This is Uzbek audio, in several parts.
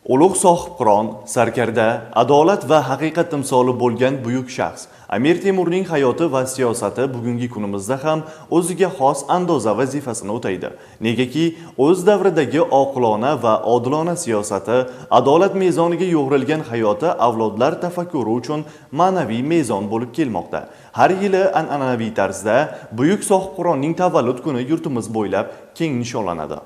Ulug' sohibqiron, sarkarda, adolat va haqiqat timsoli bo'lgan buyuk shaxs Amir Temurning hayoti va siyosati bugungi kunimizda ham o'ziga xos andoza vazifasini o'taydi. Negaki, o'z davridagi oqilona va odilona siyosati, adolat mezoniga yo'g'rilgan hayoti avlodlar tafakkuri uchun ma'naviy mezon bo'lib kelmoqda. Har yili an'anaviy tarzda buyuk sohibqironning tavallud kuni yurtimiz bo'ylab keng nishonlanadi.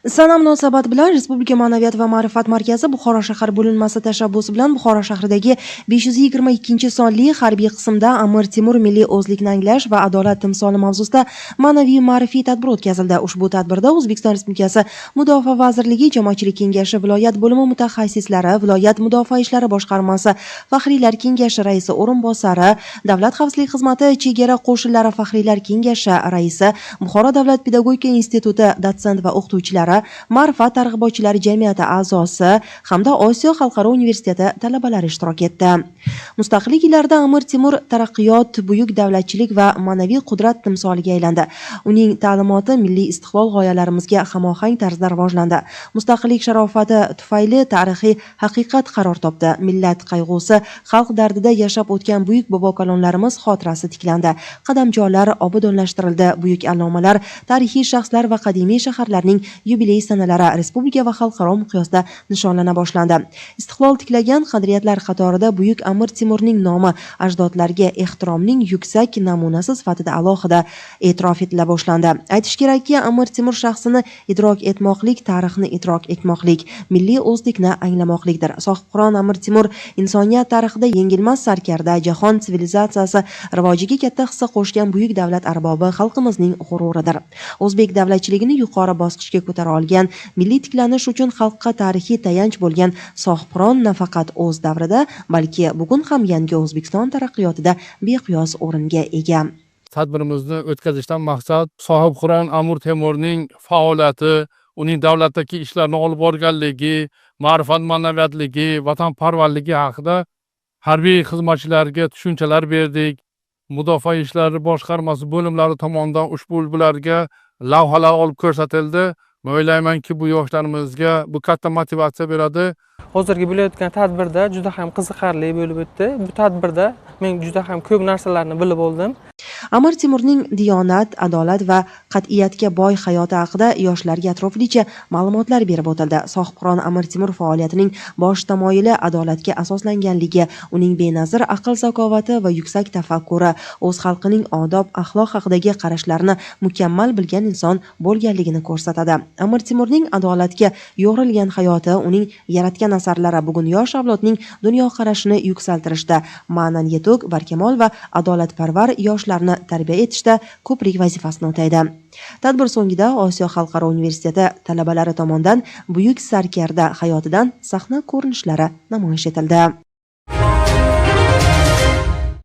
Sana munosabati bilan Respublika Ma'naviyat va ma'rifat markazi Buxoro shahar bo'linmasi tashabbusi bilan Buxoro shahridagi 522-sonli harbiy qismda Amir Temur milliy o'zlikni anglash va adolat timsoli mavzusida ma'naviy ma'rifiy tadbir o'tkazildi. Ushbu tadbirda O'zbekiston Respublikasi Mudofaa vazirligi Jamoatchilik kengashi viloyat bo'limi mutaxassislari, viloyat mudofaa ishlari boshqarmasi faxriylar kengashi raisi o'rinbosari, Davlat xavfsizlik xizmati chegara qo'shinlari faxriylar kengashi raisi, Buxoro davlat pedagogika instituti dotsent va o'qituvchilari, ma'rifat targ'ibotchilari jamiyati a'zosi hamda Osiyo xalqaro universiteti talabalari ishtirok etdi. Mustaqillik yillarida Amir Temur taraqqiyot, buyuk davlatchilik va ma'naviy qudrat timsoliga aylandi. Uning ta'limoti milliy istiqlol g'oyalarimizga hamohang tarzda rivojlandi. Mustaqillik sharofati tufayli tarixiy haqiqat qaror topdi. Millat qayg'usi, xalq dardida yashab o'tgan buyuk bobokalonlarimiz xotirasi tiklandi. Qadamjolar obodonlashtirildi. Buyuk allomalar, tarixiy shaxslar va qadimiy shaharlarning yubiley sanalari respublika va xalqaro miqyosda nishonlana boshlandi. Istiqlol tiklagan qadriyatlar qatorida buyuk Amir Temurning nomi ajdodlarga ehtiromning yuksak namunasi sifatida alohida e'tirof etila boshlandi. Aytish kerakki, Amir Temur shaxsini idrok etmoqlik, tarixni idrok etmoqlik, milliy o'zlikni anglamoqlikdir. Sohibqiron Amir Temur insoniyat tarixida yengilmas sarkarda, jahon sivilizatsiyasi rivojiga katta hissa qo'shgan buyuk davlat arbobi, xalqimizning g'ururidir. O'zbek davlatchiligini yuqori bosqichga ko'tara olgan, milliy tiklanish uchun xalqqa tarixiy tayanch bo'lgan sohibqiron nafaqat o'z davrida, balki bugun ham yangi O'zbekiston taraqqiyotida beqiyos o'ringa ega. Tadbirimizni o'tkazishdan maqsad sohibqiron Amir Temurning faoliyati, uning davlatdagi ishlarni olib borganligi, ma'rifat ma'naviyatligi, vatanparvarligi haqida harbiy xizmatchilarga tushunchalar berdik. Mudofaa ishlari boshqarmasi bo'limlari tomonidan ushbu bularga lavhalar olib ko'rsatildi. Men o'ylaymanki, bu yoshlarimizga bu katta motivatsiya beradi. Hozirgi bo'layotgan tadbirda juda ham qiziqarli bo'lib o'tdi. Bu tadbirda men juda ham ko'p narsalarni bilib oldim. Amir Temurning diyonat, adolat va qat'iyatga boy hayoti haqida yoshlarga atroflicha ma'lumotlar berib o'tildi. Sohibqiron Amir Temur faoliyatining bosh tamoyili adolatga asoslanganligi, uning benazir aql zakovati va yuksak tafakkuri, o'z xalqining odob, axloq haqidagi qarashlarini mukammal bilgan inson bo'lganligini ko'rsatadi. Amir Temurning adolatga yo'g'rilgan hayoti, uning yaratgan asarlari bugun yosh avlodning dunyoqarashini yuksaltirishda, ma'nan yetuk, barkamol va adolatparvar yoshlarni tarbiya etishda ko'prik vazifasini o'taydi. Tadbir so'ngida Osiyo xalqaro universiteti talabalari tomonidan buyuk sarkarda hayotidan sahna ko'rinishlari namoyish etildi.